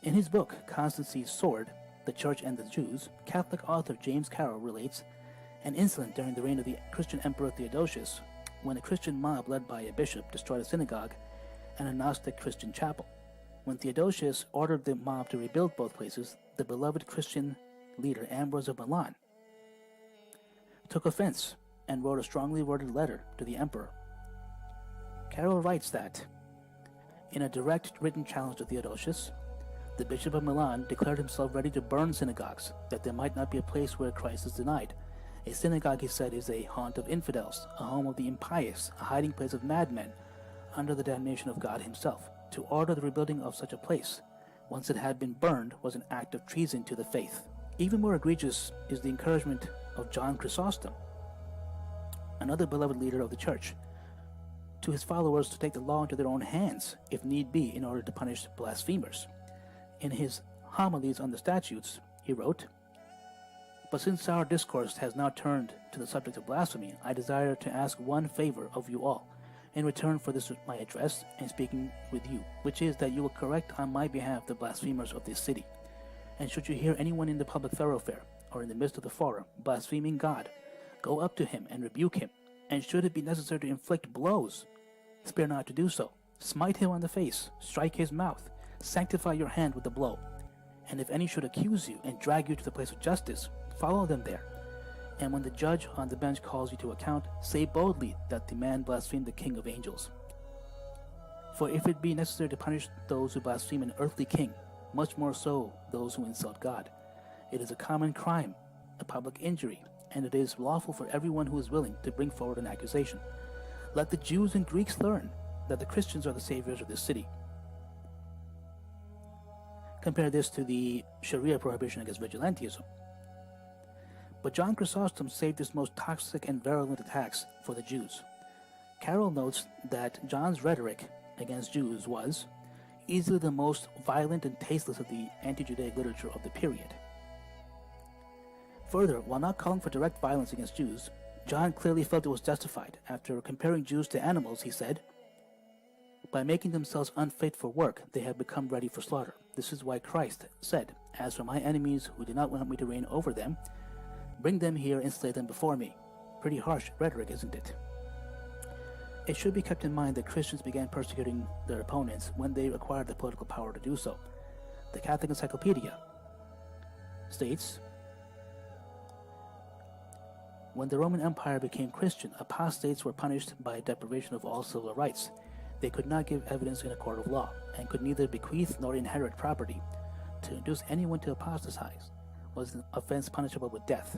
In his book, Constancy's Sword, The Church and the Jews, Catholic author James Carroll relates an incident during the reign of the Christian Emperor Theodosius, when a Christian mob led by a bishop destroyed a synagogue and a Gnostic Christian chapel. When Theodosius ordered the mob to rebuild both places, the beloved Christian leader Ambrose of Milan took offense and wrote a strongly worded letter to the emperor. Carroll writes that, in a direct written challenge to Theodosius, the Bishop of Milan declared himself ready to burn synagogues, that there might not be a place where Christ is denied. A synagogue, he said, is a haunt of infidels, a home of the impious, a hiding place of madmen, under the damnation of God himself. To order the rebuilding of such a place, once it had been burned, was an act of treason to the faith. Even more egregious is the encouragement of John Chrysostom, another beloved leader of the church, to his followers to take the law into their own hands, if need be, in order to punish blasphemers. In his homilies on the statutes, he wrote, "But since our discourse has now turned to the subject of blasphemy, I desire to ask one favor of you all, in return for this my address and speaking with you, which is that you will correct on my behalf the blasphemers of this city. And should you hear anyone in the public thoroughfare, or in the midst of the forum, blaspheming God, go up to him and rebuke him, and should it be necessary to inflict blows, spare not to do so. Smite him on the face, strike his mouth, sanctify your hand with the blow. And if any should accuse you and drag you to the place of justice, follow them there. And when the judge on the bench calls you to account, say boldly that the man blasphemed the King of angels. For if it be necessary to punish those who blaspheme an earthly king, much more so those who insult God, it is a common crime, a public injury, and it is lawful for everyone who is willing to bring forward an accusation. Let the Jews and Greeks learn that the Christians are the saviors of this city." Compare this to the Sharia prohibition against vigilantism. But John Chrysostom saved his most toxic and virulent attacks for the Jews. Carroll notes that John's rhetoric against Jews was easily the most violent and tasteless of the anti-Judaic literature of the period. Further, while not calling for direct violence against Jews, John clearly felt it was justified. After comparing Jews to animals, he said, "By making themselves unfit for work, they have become ready for slaughter. This is why Christ said, 'As for my enemies who do not want me to reign over them, bring them here and slay them before me.'" Pretty harsh rhetoric, isn't it? It should be kept in mind that Christians began persecuting their opponents when they acquired the political power to do so. The Catholic Encyclopedia states, "When the Roman Empire became Christian, apostates were punished by deprivation of all civil rights. They could not give evidence in a court of law, and could neither bequeath nor inherit property. To induce anyone to apostatize was an offense punishable with death.